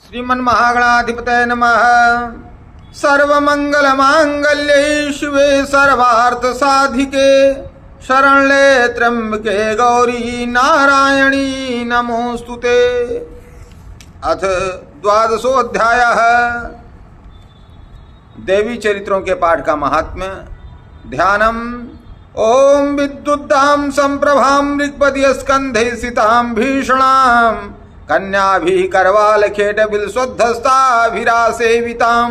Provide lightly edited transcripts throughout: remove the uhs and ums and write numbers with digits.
श्रीमन्महागणाधिपतये नमः। सर्वमंगलमांगल्ये शिवे सर्वार्थसाधिके शरण्ये त्र्यंबके गौरी नारायणी नमोस्तुते। अथ द्वादशोऽध्यायः। देवी चरित्रों के पाठ का महात्म्य। ध्यानम्। ओम विद्युद्दां संप्रभां ऋग्पदीय स्कंधे सितां भीषणां कन्याभिः करवालखेटबिलस्वद्धस्ताभिरासेवितां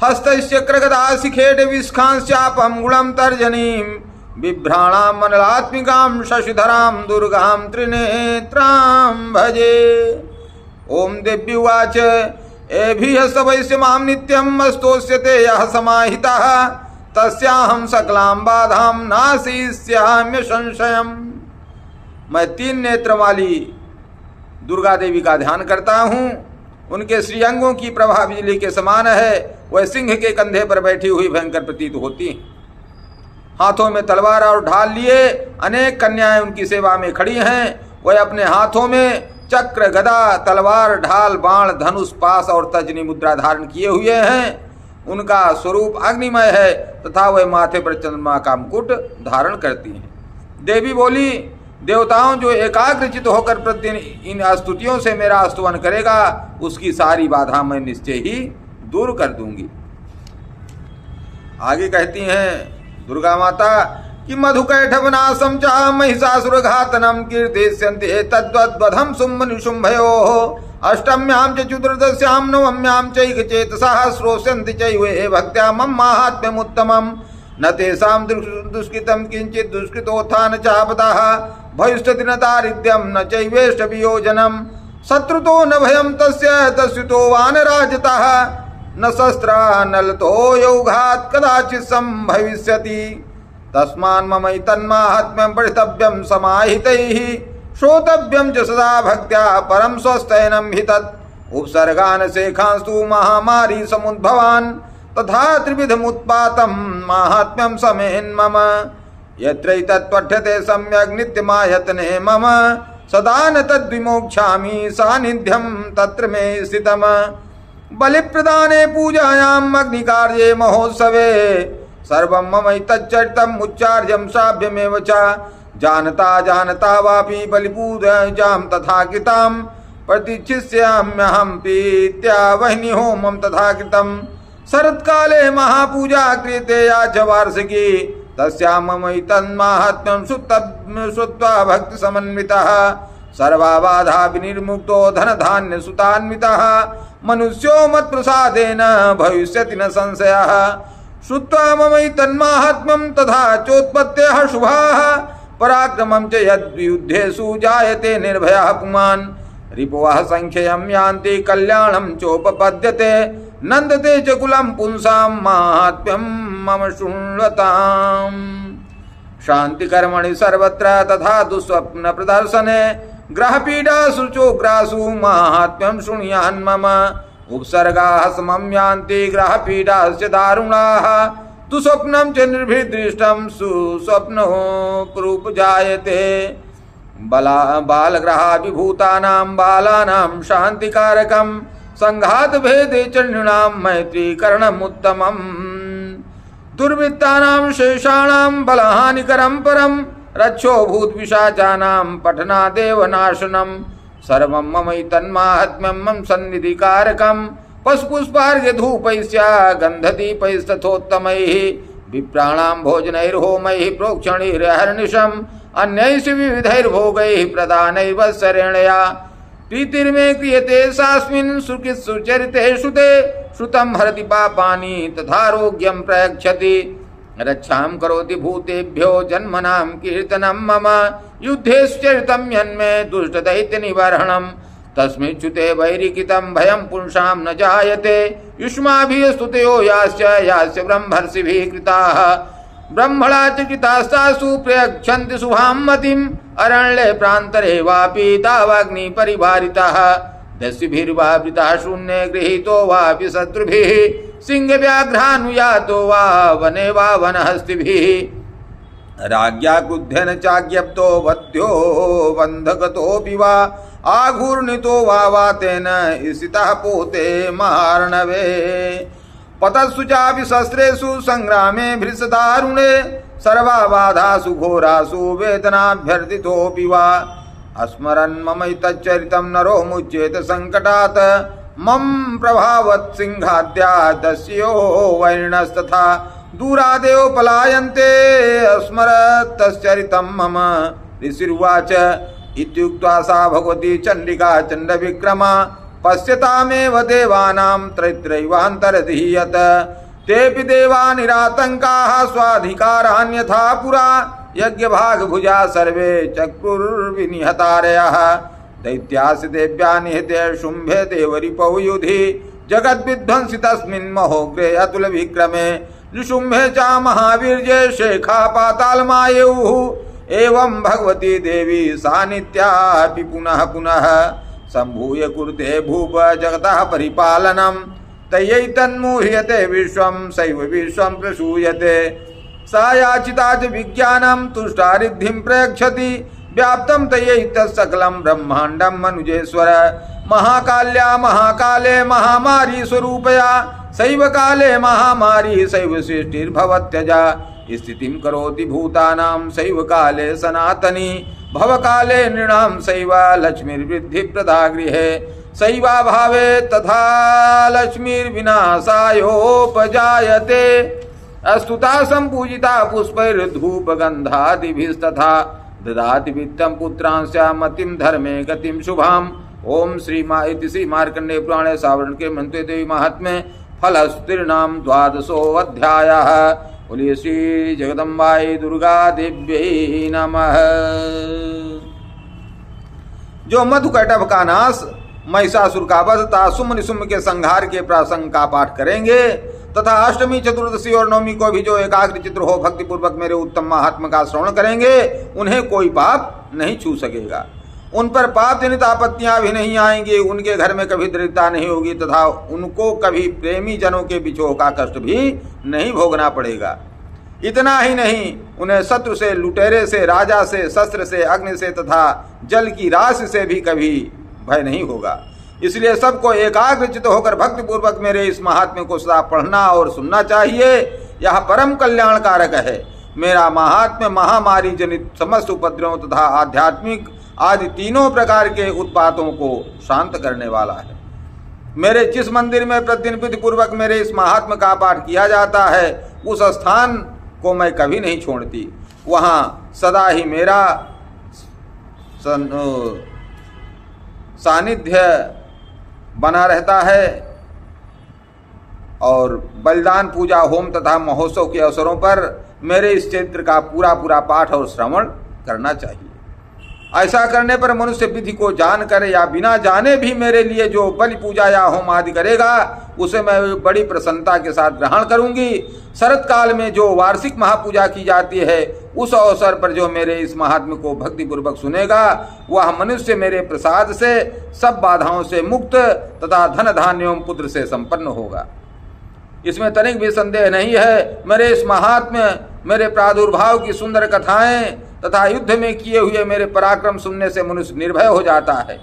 हस्तस्य क्रगदाशिखेटविस्खांश्चापं गुणं तर्जनीं बिभ्राणां मनलात्मिकां शशिधरां दुर्गां त्रिनेत्रां भजे। ओम देव्युवाच एभिः सवैस्य मां नित्यम् स्तोष्यते यः समाहितः तस्याहं सकलां बाधां नाशिष्याम्य संशयम्। मैं 3 नेत्र वाली दुर्गा देवी का ध्यान करता हूँ। उनके श्रीअंगों की प्रभा बिजली के समान है। वह सिंह के कंधे पर बैठी हुई भयंकर प्रतीत होती हैं। हाथों में तलवार और ढाल लिए अनेक कन्याएं उनकी सेवा में खड़ी हैं। वह अपने हाथों में चक्र, गदा, तलवार, ढाल, बाण, धनुष, पास और तजनी मुद्रा धारण किए हुए हैं। उनका स्वरूप अग्निमय है तथा वह माथे पर चंद्रमा का मुकुट धारण करती हैं। देवी बोली, देवताओं जो एकाग्रचित होकर प्रतिदिन इन स्तुतियों से मेरा स्तुवन करेगा उसकी सारी बाधा मैं निश्चय ही दूर कर दूंगी। आगे कहती हैं दुर्गा माता कि मधुकैटभनाशं च महिषासुरघातनं कीर्तिष्यन्ते तद्वद्वधं शुम्भनिशुम्भयोः अष्टम्यां च चतुर्दश्यां नवम्यां चैकचेतसः श्रोष्यन्ति चैवे भक्त्या मम माहात्म्यमुत्तमम् न तेषां दुष्कृतं किञ्चित् दुष्कृतोत्थान चापदः भविष्यति न दारिद्र्यं न चैवेष्टवियोजनं शत्रुतो न भयं तस्य तस्युतो वानराजतः न शस्त्रा नलतो यौघात् कदाचित् संभविष्यति तस्मान् ममैतन्माहात्म्यं पठितव्यं समाहितैः श्रोतव्यं च सदा भक्त्या परं स्वस्त्ययनं हि तत् उपसर्गान् शेखांस्तु महामारी समुद्भवान् तथा त्रिविधमुत्पातं माहात्म्यं समेन् मम यत्रैतत् पठ्यते सम्यग् नित्यमायतने मम सदा न तद्विमोक्षामि सान्निध्यं तत्र मे स्थितम् बलिप्रदाने पूजायाम् अग्निकार्ये महोत्सवे सर्वं ममैतच्चरितम् उच्चार्यं श्राव्यमेव च जानता जानता वापि बलिपूजां तथा कृतां प्रतीक्षिष्याम्यहं प्रीत्या वह्नि होमं तथा कृतं शरत्काले महापूजा क्रियते या च वार्षिकी तस्यां ममैतन्माहात्म्यं श्रुत्वा भक्तिसमन्वितः सर्वा बाधा विनिर्मुक्तो धनधान्यसुतान्वितः मनुष्यो मत्प्रसादेन भविष्यति न संशयः श्रुत्वा ममैतन्माहात्म्यं तथा चोत्पत्तेः शुभाः पराक्रमं च यद्युद्धेषु जायते निर्भयः पुमान् रिपुवः संख्ययं यान्ति कल्याणं चोपपद्यते नन्दते च कुलं पुंसां माहात्म्यं मम शृण्वताम्। शान्तिकर्मणि सर्वत्र तथा दुःस्वप्न प्रदर्शने ग्रहपीडासु चोग्रासु माहात्म्यं शृणुयान् मम उपसर्गाः समं यान्ति ग्रहपीडाश्च दारुणाः दुःस्वप्नं च निर्भिदृष्टं सुस्वप्नोपजायते बालग्रहाभिभूतानां बालानां शान्तिकारकं संघातभेदे च नृणां मैत्रीकरणमुत्तमम् दुर्वृत्तानां शेषाणां बलहानिकरं परं रक्षो भूतपिशाचानां पठनादेव नाशनं सर्वं ममैतन्माहात्म्यं मम सन्निधिकारकं पशुपुष्पार्घ्यधूपैश्च गन्धदीपैस्तथोत्तमैः विप्राणां भोजनैर्होमैः प्रोक्षणैरहर्निशम् अन्यैश्च विविधैर्भोगैः प्रदानैर् वत्सरेणया प्रीतिर्मे क्रियते सास्मिन् सुकृत्सुचरिते श्रुते श्रुतं हरति पापानि तथारोग्यं प्रयच्छति रक्षां करोति भूतेभ्यो जन्मनां कीर्तनं मम युद्धेषु चरितं यन्मे दुष्टदैत्यनिबर्हणं तस्मिच्युते वैरिकितं भयं पुंसां न जायते युष्माभिः स्तुतयो याश्च ब्रह्मर्षिभिः कृताः ब्रह्मणा च कृतास्तासु प्रयच्छन्ति शुभां मतिम् अरण्ये प्रान्तरे वापि तावग्निपरिवारितः दस्युभिर्वावृतः शून्ये गृहीतो वापि शत्रुभिः सिंहव्याघ्रानुयातो वा वने वा वनहस्तिभिः राज्ञा क्रुद्धेन चाज्ञप्तो वध्यो बन्धगतोऽपि वा आघूर्णितो वावातेन इसितः पोते महार्णवे पतत्सु चापि शस्त्रेषु संग्रामे भृशदारुणे सर्वा बाधासु घोरासु वेदनाभ्यर्थितोऽपि वा अस्मरन् मम तच्चरितं नरो मुच्येत संकटात् मम प्रभावत् सिंहाद्या दस्यो वैरिणस्तथा दूरादेव पलायन्ते अस्मरत् तच्चरितं मम ऋषिर्वाच इत्युक्त्वा सा भगवती चण्डिका चण्डविक्रमा पश्यतामेव देवानां त्रैत्रैवान्तरधीयत तेऽपि देवा निरातङ्काः स्वाधिकारान्यथा पुरा यज्ञभागभुजा सर्वे चक्रुर्विनिहतारयः दैत्यास्य देव्या निहते शुम्भे देवरिपौ युधि जगद्विध्वंसि तस्मिन् महोग्रे अतुलविक्रमे निशुम्भे च महावीर्ये शेखा पातालमायुः एवं भगवती देवी सा नित्यापि पुनः पुनः सम्भूय कुरुते भूप जगतः परिपालनं तयै तन्मोह्यते विश्वं सैव विश्वं प्रसूयते सा याचिता च विज्ञानं तुष्टा रिद्धिं प्रयच्छति व्याप्तं तयै तत्सकलं ब्रह्माण्डं मनुजेश्वर महाकाल्या महाकाले महामारी स्वरूपया सैव काले महामारी सैव सृष्टिर्भवत्यजा स्थितिं करोति भूतानां सैव काले सनातनी भवकाले नृणां सैव लक्ष्मीर्वृद्धि प्रदा गृहे सैवा भावे तथा लक्ष्मीर्विनाशायोपजायते स्तुता संपूजिता पुष्पैर्धूपगन्धादिभिस्तथा ददाति वित्तं पुत्रांश्च मतिं धर्मे गतिं शुभाम् ओम श्री मार्कंडेय पुराणे सावरणके मंत्रे देवी महात्म्ये फलस्तुतिर्नाम द्वादशोऽध्यायः। बोलिए श्री जगदम्बाई दुर्गा देव्यै नमः। जो मधुकैटभ का नाश, महिषासुर का वध तथा शुम्भ निशुम्भ के संहार के प्रसंग का पाठ करेंगे तथा अष्टमी, चतुर्दशी और नवमी को भी जो एकाग्र चित्र हो भक्ति पूर्वक मेरे उत्तम महात्मा का श्रवण करेंगे उन्हें कोई पाप नहीं छू सकेगा, उन पर पाप जनित आपत्तियां भी नहीं आएंगी, उनके घर में कभी दरिद्रता नहीं होगी तथा उनको कभी प्रेमी जनों के बिछोह का कष्ट भी नहीं भोगना पड़ेगा। इतना ही नहीं, उन्हें शत्रु से, लुटेरे से, राजा से, शस्त्र से, अग्नि से तथा जल की राशि से भी कभी भय नहीं होगा। इसलिए सबको एकाग्रचित होकर भक्ति पूर्वक मेरे इस महात्म्य को सदा पढ़ना और सुनना चाहिए। यह परम कल्याणकारक है। मेरा महात्म्य महामारी जनित समस्त उपद्रवों तथा आध्यात्मिक आदि तीनों प्रकार के उत्पातों को शांत करने वाला है। मेरे जिस मंदिर में प्रतिदिन विधि पूर्वक मेरे इस महात्म्य का पाठ किया जाता है उस स्थान को मैं कभी नहीं छोड़ती, वहाँ सदा ही मेरा सानिध्य बना रहता है और बलिदान, पूजा, होम तथा महोत्सव के अवसरों पर मेरे इस चरित्र का पूरा पूरा पाठ और श्रवण करना चाहिए। ऐसा करने पर मनुष्य विधि को जानकर या बिना जाने भी मेरे लिए जो बलि पूजा या होम आदि करेगा उसे मैं बड़ी प्रसन्नता के साथ ग्रहण करूंगी। शरत काल में जो वार्षिक महापूजा की जाती है उस अवसर पर जो मेरे इस महात्म्य को भक्ति पूर्वक सुनेगा वह मनुष्य मेरे प्रसाद से सब बाधाओं से मुक्त तथा धन धान्य एवं पुत्र से संपन्न होगा। इसमें तनिक भी संदेह नहीं है। मेरे इस महात्म्य, मेरे प्रादुर्भाव की सुंदर कथाएं तथा युद्ध में किए हुए मेरे पराक्रम सुनने से मनुष्य निर्भय हो जाता है।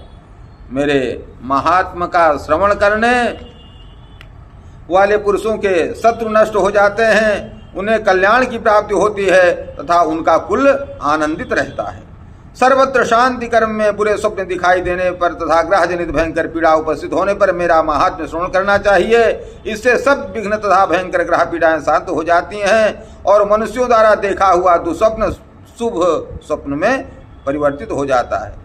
मेरे महात्मा का श्रवण करने वाले पुरुषों के शत्रु नष्ट हो जाते हैं, उन्हें कल्याण की प्राप्ति होती है तथा उनका कुल आनंदित रहता है। सर्वत्र शांति कर्म में बुरे स्वप्न दिखाई देने पर तथा ग्रह जनित भयंकर पीड़ा उपस्थित होने पर मेरा महात्म्य श्रवण करना चाहिए। इससे सब विघ्न तथा भयंकर ग्रह पीड़ाएं शांत हो जाती हैं और मनुष्यों द्वारा देखा हुआ दुस्वप्न शुभ स्वप्न में परिवर्तित हो जाता है।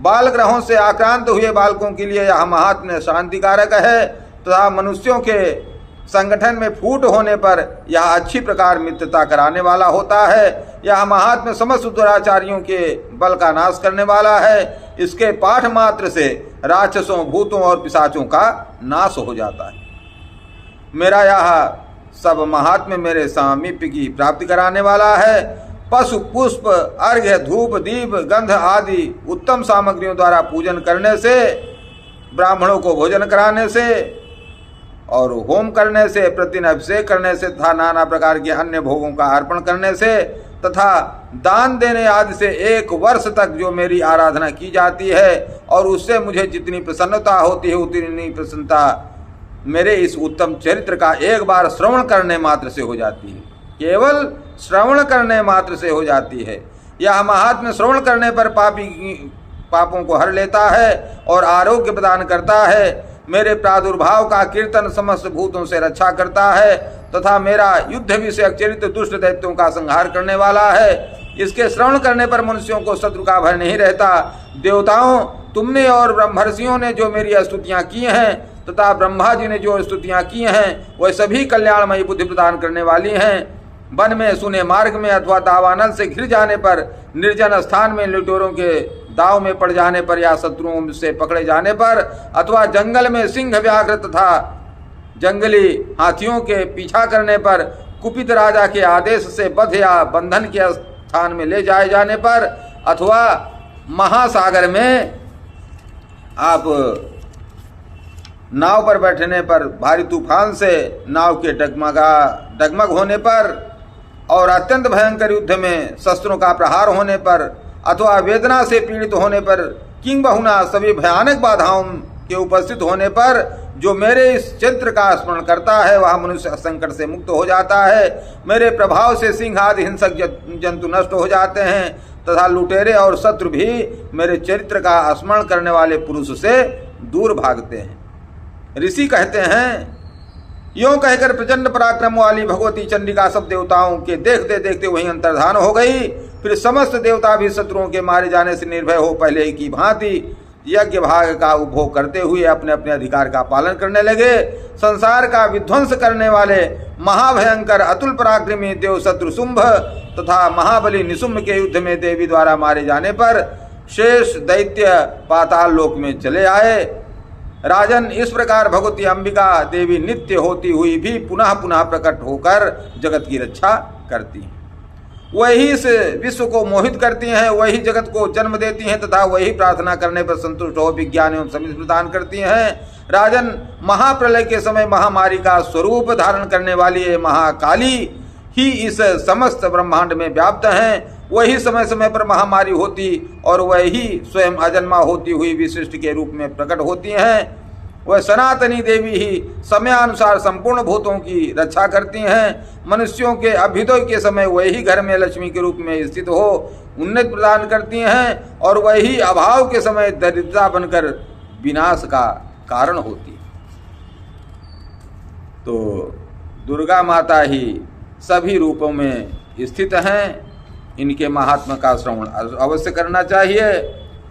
बाल ग्रहों से आक्रांत हुए बालकों के लिए यह महात्म्य शांतिकारक है तथा मनुष्यों के संगठन में फूट होने पर यह अच्छी प्रकार मित्रता कराने वाला होता है। यह महात्म्य समस्त दुराचारियों के बल का नाश करने वाला है। इसके पाठ मात्र से राक्षसों, भूतों और पिशाचों का नाश हो जाता है। मेरा यह सब महात्म्य मेरे सामीप्य की प्राप्ति कराने वाला है। पशु, पुष्प, अर्घ्य, धूप, दीप, गंध आदि उत्तम सामग्रियों द्वारा पूजन करने से, ब्राह्मणों को भोजन कराने से और होम करने से, प्रतिदिन अभिषेक करने से तथा नाना प्रकार के अन्य भोगों का अर्पण करने से तथा दान देने आदि से 1 वर्ष तक जो मेरी आराधना की जाती है और उससे मुझे जितनी प्रसन्नता होती है उतनी प्रसन्नता मेरे इस उत्तम चरित्र का एक बार श्रवण करने मात्र से हो जाती है। केवल श्रवण करने मात्र से हो जाती है। यह महात्म्य श्रवण करने पर पापों को हर लेता है और आरोग्य प्रदान करता है। मेरे प्रादुर्भाव का कीर्तन समस्त भूतों से रक्षा करता है तथा मेरा युद्ध विषयक चरित्र दुष्ट दैत्यों का संहार करने वाला है। इसके श्रवण करने पर मनुष्यों को शत्रु का भय नहीं रहता। देवताओं, तुमने और ब्रह्मर्षियों ने जो मेरी स्तुतियां की हैं तथा ब्रह्मा जी ने जो स्तुतियां की हैं वह सभी कल्याणमयी बुद्धि प्रदान करने वाली हैं। वन में, सुने मार्ग में अथवा दावानल से घिर जाने पर, निर्जन स्थान में लुटेरों के दाव में पड़ जाने पर या शत्रुओं से पकड़े जाने पर अथवा जंगल में सिंह, व्याघ्र तथा जंगली हाथियों के पीछा करने पर, कुपित राजा के आदेश से बध या बंधन के स्थान में ले जाए जाने पर अथवा महासागर में आप नाव पर बैठने पर भारी तूफान से नाव के डगमग होने पर और अत्यंत भयंकर युद्ध में शस्त्रों का प्रहार होने पर अथवा वेदना से पीड़ित होने पर, किंबहुना सभी भयानक बाधाओं के उपस्थित होने पर जो मेरे इस चरित्र का स्मरण करता है वह मनुष्य संकट से मुक्त हो जाता है। मेरे प्रभाव से सिंह आदि हिंसक जंतु नष्ट हो जाते हैं तथा लुटेरे और शत्रु भी मेरे चरित्र का स्मरण करने वाले पुरुष से दूर भागते हैं। ऋषि कहते हैं, यों कहकर प्रचंड पराक्रम वाली भगवती चंडिका सब देवताओं के देखते देखते वहीं अंतर्धान हो गई। फिर समस्त देवता भी शत्रुओं के मारे जाने से निर्भय हो पहले की भांति यज्ञ भाग का उपभोग करते हुए अपने अपने अधिकार का पालन करने लगे। संसार का विध्वंस करने वाले महाभयंकर अतुल पराक्रमी देव शत्रु शुंभ तथा महाबली निशुंभ के युद्ध में देवी द्वारा मारे जाने पर शेष दैत्य पाताल लोक में चले आए। राजन, इस प्रकार भगवती अंबिका देवी नित्य होती हुई भी पुनः पुनः प्रकट होकर जगत की रक्षा करती हैं। वही इस विश्व को मोहित करती हैं, वही जगत को जन्म देती हैं तथा वही प्रार्थना करने पर संतुष्ट हो विज्ञान एवं समृद्धि प्रदान करती हैं। राजन, महाप्रलय के समय महामारी का स्वरूप धारण करने वाली ये महाकाली ही इस समस्त ब्रह्मांड में व्याप्त हैं। वही समय समय पर महामारी होती और वही स्वयं अजन्मा होती हुई विशिष्ट के रूप में प्रकट होती हैं। वह सनातनी देवी ही समयानुसार संपूर्ण भूतों की रक्षा करती हैं। मनुष्यों के अभ्युदय के समय वही घर में लक्ष्मी के रूप में स्थित हो उन्नति प्रदान करती हैं और वही अभाव के समय दरिद्रता बनकर विनाश का कारण होती है। तो दुर्गा माता ही सभी रूपों में स्थित हैं। इनके महात्मा का श्रवण अवश्य करना चाहिए।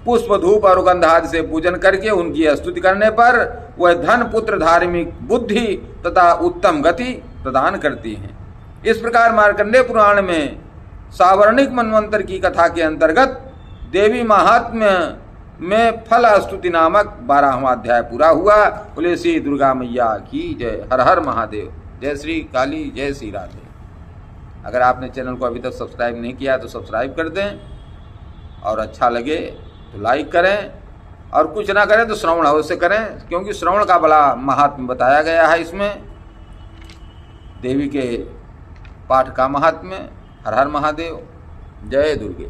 पुष्प, धूप और गंध आदि से पूजन करके उनकी स्तुति करने पर वह धन, पुत्र, धार्मिक बुद्धि तथा उत्तम गति प्रदान करती हैं। इस प्रकार मार्कंडेय पुराण में सावर्णिक मनवंतर की कथा के अंतर्गत देवी महात्म्य में फल स्तुति नामक 12वां अध्याय पूरा हुआ। बोले श्री दुर्गा मैया की जय। हर हर महादेव। जय श्री काली, जय श्री राधे। अगर आपने चैनल को अभी तक सब्सक्राइब नहीं किया तो सब्सक्राइब कर दें और अच्छा लगे तो लाइक करें और कुछ ना करें तो श्रवण अवश्य करें, क्योंकि श्रवण का बड़ा महात्म्य बताया गया है इसमें। देवी के पाठ का महात्म्य। हर हर महादेव। जय दुर्गे।